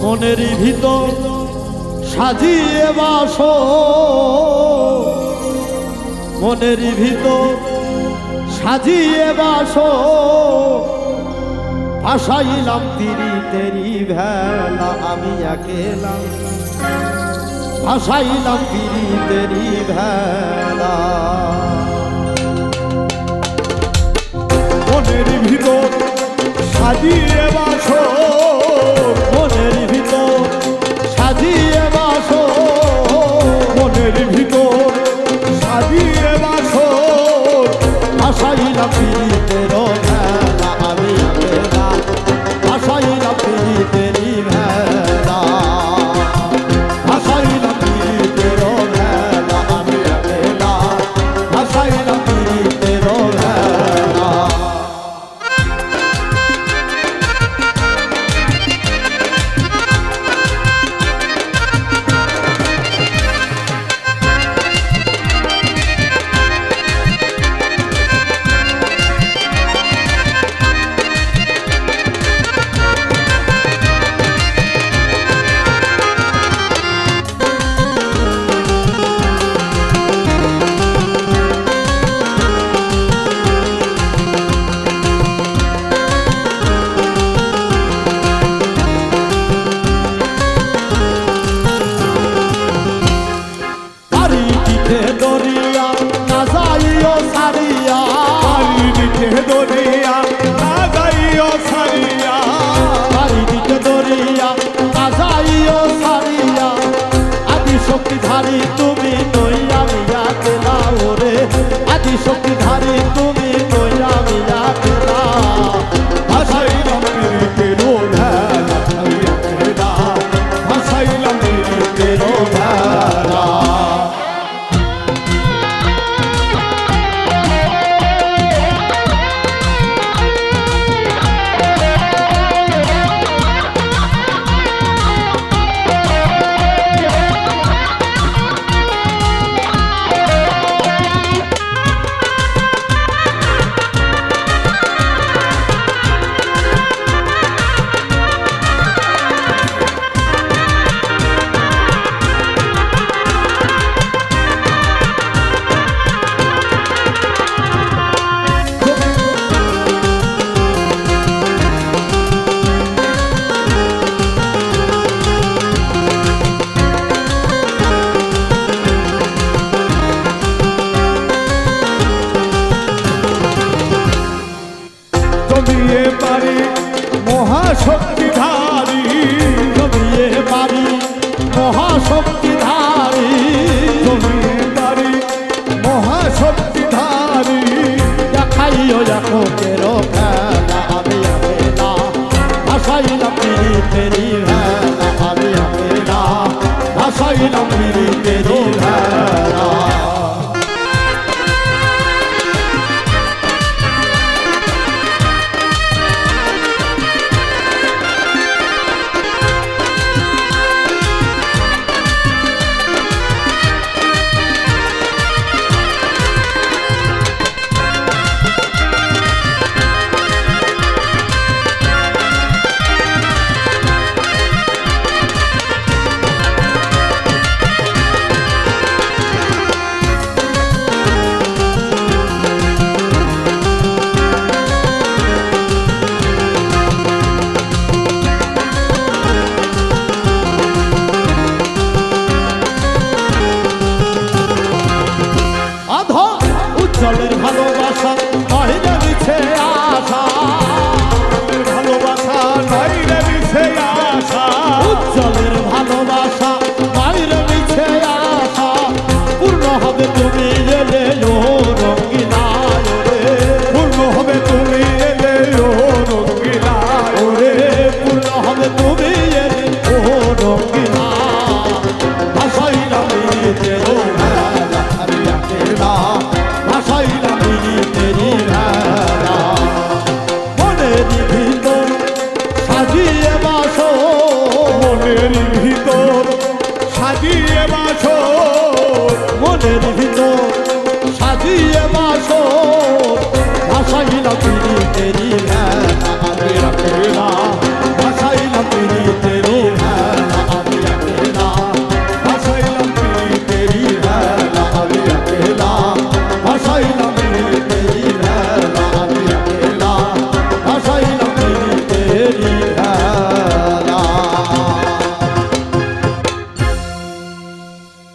মনের ভিতর সাজিয়ে বাসো, মনের ভিতর সাজিয়ে বাসো, ভাসাইলাম পিরিতেরি ভেলা আমি একেলা, ভাসাইলাম পিরিতেরি ভেলা। মনের ভিতর সাজিয়ে বাসো, মনের ভিতর সাজিয়ে বাসো, মনের ভিতর সাজিয়ে বাসো, ভাসাইলাম পিরিতের ভেলা আমি একেলা, ভাসাইলাম পিরিতেরি ভেলা, ভাসাইলাম পিরিতের ভেলা আমি একেলা, ভাসাইলাম পিরিতের ভেলা। দরিয়া না যাইও সারিয়া, চারিদিকে দরিয়া না যাইও সারিয়া, চারিদিকে দরিয়া না যাইও সারিয়া, আদি শক্তিধারী তুমি নই আমি একেলা ওরে, আদি শক্তিধারী তুমি নই আমি একেলা, ভাসাইলাম পিরিতের ভেলা আমি একেলা, ভাসাইলাম পিরিতের ভেলা। জমিয়ে পারি মহাশক্তিধারী, জমিয়ে পারি মহাশক্তিধারী, জমিয়ে পারি মহাশক্তিধারী, দেখাইও একের ভেলা আমি একেলা, ভাসাইলাম পিরিতেরি ভেলা আমি একেলা, ভাসাইলাম পিরিতেরি